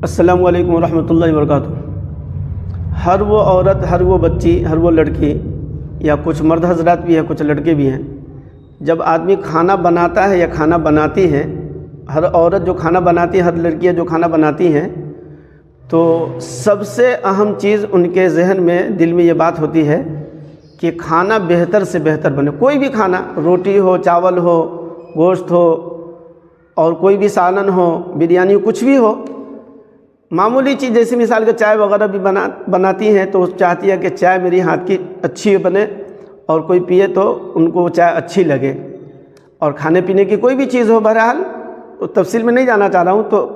السلام علیکم ورحمۃ اللہ وبرکاتہ۔ ہر وہ عورت، ہر وہ بچی، ہر وہ لڑکی یا کچھ مرد حضرات بھی ہیں، کچھ لڑکے بھی ہیں، جب آدمی کھانا بناتا ہے یا کھانا بناتی ہے، ہر عورت جو کھانا بناتی ہے، ہر لڑکیاں جو کھانا بناتی ہیں، تو سب سے اہم چیز ان کے ذہن میں، دل میں یہ بات ہوتی ہے کہ کھانا بہتر سے بہتر بنے۔ کوئی بھی کھانا، روٹی ہو، چاول ہو، گوشت ہو، اور کوئی بھی سالن ہو، بریانی، کچھ بھی ہو، معمولی چیز جیسے مثال کے چائے وغیرہ بھی بناتی ہیں تو چاہتی ہے کہ چائے میری ہاتھ کی اچھی بنے، اور کوئی پیے تو ان کو وہ چائے اچھی لگے۔ اور کھانے پینے کی کوئی بھی چیز ہو، بہرحال تفصیل میں نہیں جانا چاہ رہا ہوں، تو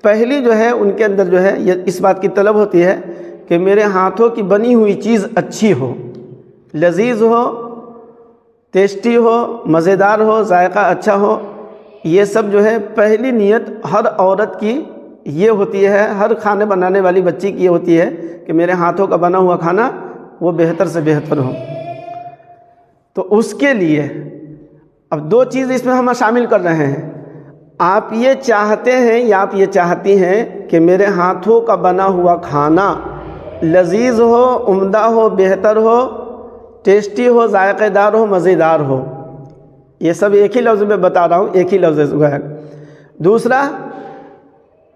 پہلی جو ہے ان کے اندر جو ہے یہ اس بات کی طلب ہوتی ہے کہ میرے ہاتھوں کی بنی ہوئی چیز اچھی ہو، لذیذ ہو، ٹیسٹی ہو، مزیدار ہو، ذائقہ اچھا ہو۔ یہ سب جو ہے پہلی نیت ہر عورت کی یہ ہوتی ہے، ہر کھانے بنانے والی بچی کی یہ ہوتی ہے کہ میرے ہاتھوں کا بنا ہوا کھانا وہ بہتر سے بہتر ہو۔ تو اس کے لیے اب دو چیز اس میں ہم شامل کر رہے ہیں۔ آپ یہ چاہتے ہیں یا آپ یہ چاہتی ہیں کہ میرے ہاتھوں کا بنا ہوا کھانا لذیذ ہو، عمدہ ہو، بہتر ہو، ٹیسٹی ہو، ذائقہ دار ہو، مزیدار ہو۔ یہ سب ایک ہی لفظ میں بتا رہا ہوں، ایک ہی لفظ ہے۔ دوسرا،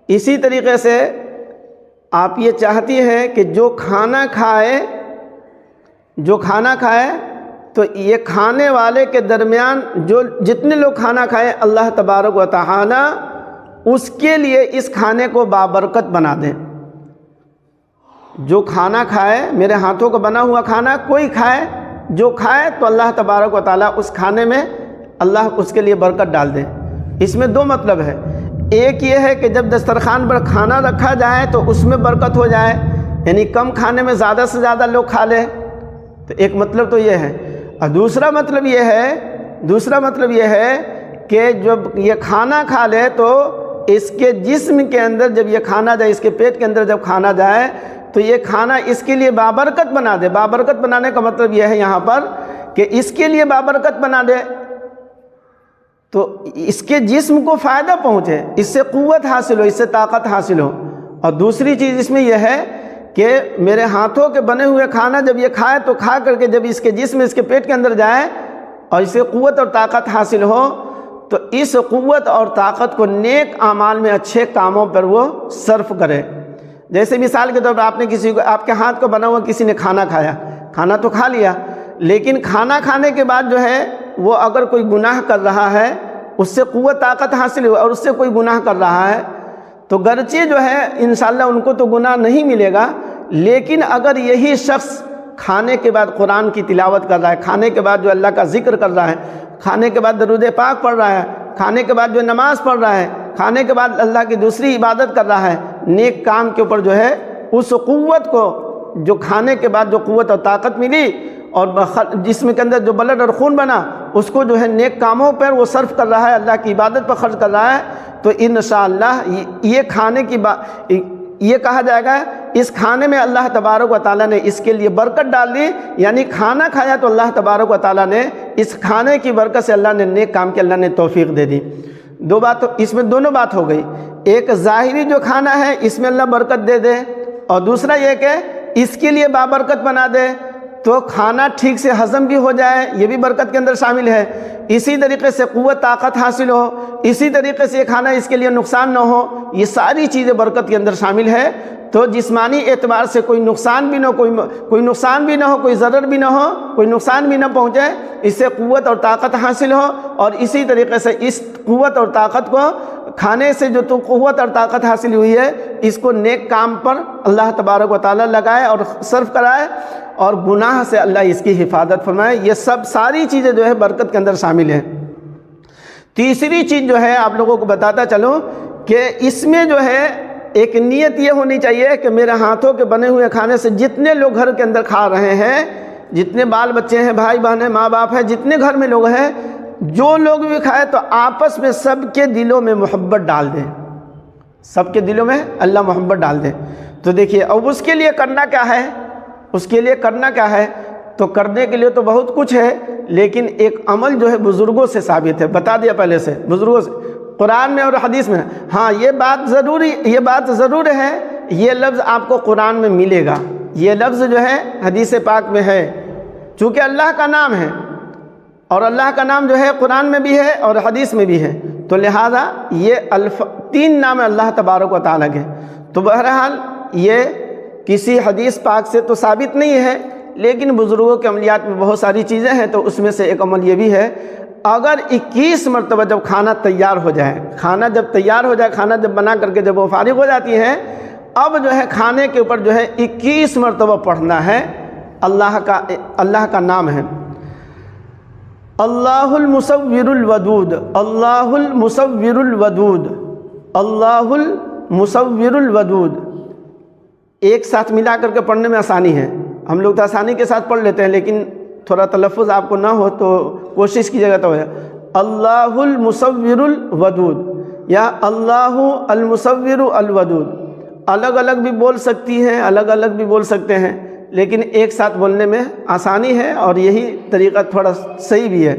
اسی طریقے سے آپ یہ چاہتی ہیں کہ جو کھانا کھائے تو یہ کھانے والے کے درمیان جو جتنے لوگ کھانا کھائیں، اللہ تبارک و تعالی اس کے لیے اس کھانے کو بابرکت بنا دیں۔ جو کھانا کھائے، میرے ہاتھوں کا بنا ہوا کھانا کوئی کھائے، جو کھائے تو اللہ تبارک و تعالی اس کھانے میں اللہ اس کے لیے برکت ڈال دے۔ اس میں دو مطلب ہے۔ ایک یہ ہے کہ جب دسترخوان پر کھانا رکھا جائے تو اس میں برکت ہو جائے، یعنی کم کھانے میں زیادہ سے زیادہ لوگ کھا لیں، تو ایک مطلب تو یہ ہے۔ اور دوسرا مطلب یہ ہے کہ جب یہ کھانا کھا لے تو اس کے جسم کے اندر جب یہ کھانا جائے، اس کے پیٹ کے اندر جب کھانا جائے تو یہ کھانا اس کے لیے بابرکت بنا دے۔ بابرکت بنانے کا مطلب یہ ہے یہاں پر کہ اس کے لیے بابرکت بنا دے تو اس کے جسم کو فائدہ پہنچے، اس سے قوت حاصل ہو، اس سے طاقت حاصل ہو۔ اور دوسری چیز اس میں یہ ہے کہ میرے ہاتھوں کے بنے ہوئے کھانا جب یہ کھائے تو کھا کر کے جب اس کے جسم، اس کے پیٹ کے اندر جائے اور اسے قوت اور طاقت حاصل ہو تو اس قوت اور طاقت کو نیک اعمال میں، اچھے کاموں پر وہ صرف کرے۔ جیسے مثال کے طور پر آپ کے ہاتھ کو بنا ہوا کسی نے کھانا کھایا، کھانا تو کھا لیا، لیکن کھانا کھانے کے بعد جو ہے وہ اگر کوئی گناہ کر رہا ہے، اس سے قوت طاقت حاصل ہو اور اس سے کوئی گناہ کر رہا ہے تو گرچہ جو ہے انشاءاللہ ان کو تو گناہ نہیں ملے گا، لیکن اگر یہی شخص کھانے کے بعد قرآن کی تلاوت کر رہا ہے، کھانے کے بعد جو اللہ کا ذکر کر رہا ہے، کھانے کے بعد درود پاک پڑھ رہا ہے، کھانے کے بعد جو نماز پڑھ رہا ہے، کھانے کے بعد اللہ کی دوسری عبادت کر رہا ہے، نیک کام کے اوپر جو ہے اس قوت کو، جو کھانے کے بعد جو قوت اور طاقت ملی اور جسم کے اندر جو بلڈ اور خون بنا، اس کو جو ہے نیک کاموں پر وہ صرف کر رہا ہے، اللہ کی عبادت پر خرچ کر رہا ہے، تو انشاءاللہ یہ کھانے کی یہ کہا جائے گا اس کھانے میں اللہ تبارک و تعالیٰ نے اس کے لیے برکت ڈال دی، یعنی کھانا کھایا تو اللہ تبارک و تعالیٰ نے اس کھانے کی برکت سے اللہ نے نیک کام کے اللہ نے توفیق دے دی۔ دو بات، اس میں دونوں بات ہو گئی، ایک ظاہری جو کھانا ہے اس میں اللہ برکت دے دے، اور دوسرا یہ کہ اس کے لیے بابرکت بنا دے تو کھانا ٹھیک سے ہضم بھی ہو جائے، یہ بھی برکت کے اندر شامل ہے۔ اسی طریقے سے قوت طاقت حاصل ہو، اسی طریقے سے یہ کھانا اس کے لیے نقصان نہ ہو، یہ ساری چیزیں برکت کے اندر شامل ہے۔ تو جسمانی اعتبار سے کوئی نقصان بھی نہ ہو، کوئی نقصان بھی نہ ہو، کوئی ضرر بھی نہ ہو، کوئی نقصان بھی نہ پہنچے، اس سے قوت اور طاقت حاصل ہو، اور اسی طریقے سے اس قوت اور طاقت کو کھانے سے جو تو قوت اور طاقت حاصل ہوئی ہے اس کو نیک کام پر اللہ تبارک و تعالیٰ لگائے اور صرف کرائے، اور گناہ سے اللہ اس کی حفاظت فرمائے۔ یہ سب ساری چیزیں جو ہے برکت کے اندر شامل ہیں۔ تیسری چیز جو ہے آپ لوگوں کو بتاتا چلوں کہ اس میں جو ہے ایک نیت یہ ہونی چاہیے کہ میرے ہاتھوں کے بنے ہوئے کھانے سے جتنے لوگ گھر کے اندر کھا رہے ہیں، جتنے بال بچے ہیں، بھائی بہن ہیں، ماں باپ ہیں، جتنے گھر میں لوگ ہیں، جو لوگ بھی کھائے تو آپس میں سب کے دلوں میں محبت ڈال دیں، سب کے دلوں میں اللہ محبت ڈال دیں۔ تو دیکھیے اب اس کے لیے کرنا کیا ہے، اس کے لیے کرنا کیا ہے، تو کرنے کے لیے تو بہت کچھ ہے، لیکن ایک عمل جو ہے بزرگوں سے ثابت ہے، بتا دیا پہلے سے، بزرگوں سے قرآن میں اور حدیث میں. ہاں یہ بات ضرور ہے، یہ لفظ آپ کو قرآن میں ملے گا، یہ لفظ جو ہے حدیث پاک میں ہے، چونکہ اللہ کا نام ہے اور اللہ کا نام جو ہے قرآن میں بھی ہے اور حدیث میں بھی ہے، تو لہذا یہ 3 نام اللہ تبارک و تعالیٰ کے. تو بہرحال یہ کسی حدیث پاک سے تو ثابت نہیں ہے، لیکن بزرگوں کے عملیات میں بہت ساری چیزیں ہیں، تو اس میں سے ایک عمل یہ بھی ہے، اگر 21 مرتبہ جب کھانا تیار ہو جائے، کھانا جب تیار ہو جائے، کھانا جب بنا کر کے جب وہ فارغ ہو جاتی ہے، اب جو ہے کھانے کے اوپر جو ہے 21 مرتبہ پڑھنا ہے اللہ کا نام ہے اللہ المصور الودود، اللہ المصور الودود، اللہ المصور الودود. ایک ساتھ ملا کر کے پڑھنے میں آسانی ہے، ہم لوگ تو آسانی کے ساتھ پڑھ لیتے ہیں، لیکن تھوڑا تلفظ آپ کو نہ ہو تو کوشش کیجیے گا تو ہے اللہ المصور الودود یا اللہ المصور الودود. الگ الگ بھی بول سکتی ہیں، الگ الگ بھی بول سکتے ہیں، لیکن ایک ساتھ بولنے میں آسانی ہے اور یہی طریقہ تھوڑا صحیح بھی ہے.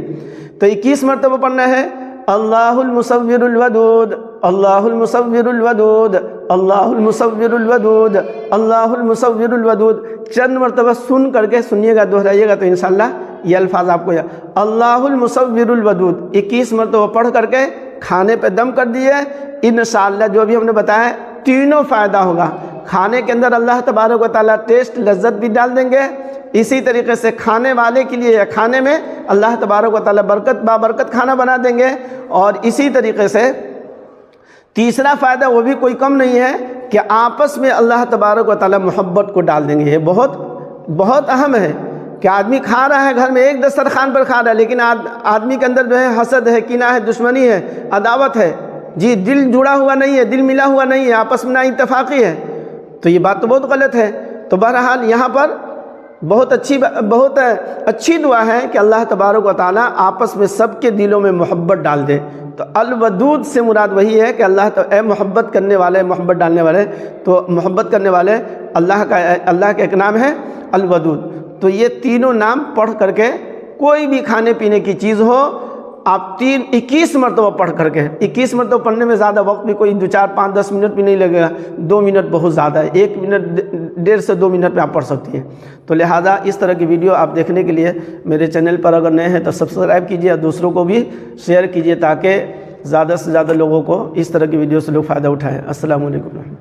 تو 21 مرتبہ پڑھنا ہے اللہ المصور الودود، اللہ المصور الودود، اللہ المصور الودود، اللہ المصور الودود. چند مرتبہ سن کر کے سنیے گا، دہرائیے گا، تو انشاءاللہ یہ الفاظ آپ کو اللہ المصور الودود 21 مرتبہ پڑھ کر کے کھانے پہ دم کر دیے. انشاءاللہ جو بھی ہم نے بتایا ہے تینوں فائدہ ہوگا. کھانے کے اندر اللہ تبارک و تعالیٰ ٹیسٹ لذت بھی ڈال دیں گے، اسی طریقے سے کھانے والے کے لیے یا کھانے میں اللہ تبارک و تعالیٰ بابرکت کھانا بنا دیں گے. اور اسی طریقے سے تیسرا فائدہ وہ بھی کوئی کم نہیں ہے کہ آپس میں اللہ تبارک و تعالیٰ محبت کو ڈال دیں گے. یہ بہت اہم ہے کہ آدمی کھا رہا ہے گھر میں ایک دسترخوان پر کھا رہا ہے، لیکن آدمی کے اندر جو ہے حسد ہے، کینہ ہے، دشمنی ہے، عداوت ہے، جی دل جڑا ہوا نہیں ہے، دل ملا ہوا نہیں ہے، آپس میں نا اتفاقی ہے، تو یہ بات تو بہت غلط ہے. تو بہرحال یہاں پر بہت اچھی دعا ہے کہ اللہ تبارک و تعالیٰ آپس میں سب کے دلوں میں محبت ڈال دے. تو الودود سے مراد وہی ہے کہ اے محبت کرنے والے، محبت ڈالنے والے، تو محبت کرنے والے اللہ کا ایک نام ہے الودود. تو یہ تینوں نام پڑھ کر کے کوئی بھی کھانے پینے کی چیز ہو، آپ 21 مرتبہ پڑھ کر کے، 21 مرتبہ پڑھنے میں زیادہ وقت بھی کوئی 2 4 5 10 منٹ بھی نہیں لگے گا، 2 منٹ بہت زیادہ ہے، 1 منٹ 1.5 سے 2 منٹ میں آپ پڑھ سکتی ہیں. تو لہٰذا اس طرح کی ویڈیو آپ دیکھنے کے لیے میرے چینل پر اگر نئے ہیں تو سبسکرائب کیجیے اور دوسروں کو بھی شیئر کیجیے تاکہ زیادہ سے زیادہ لوگوں کو اس طرح کی ویڈیو سے لوگ فائدہ اٹھائیں. السلام علیکم.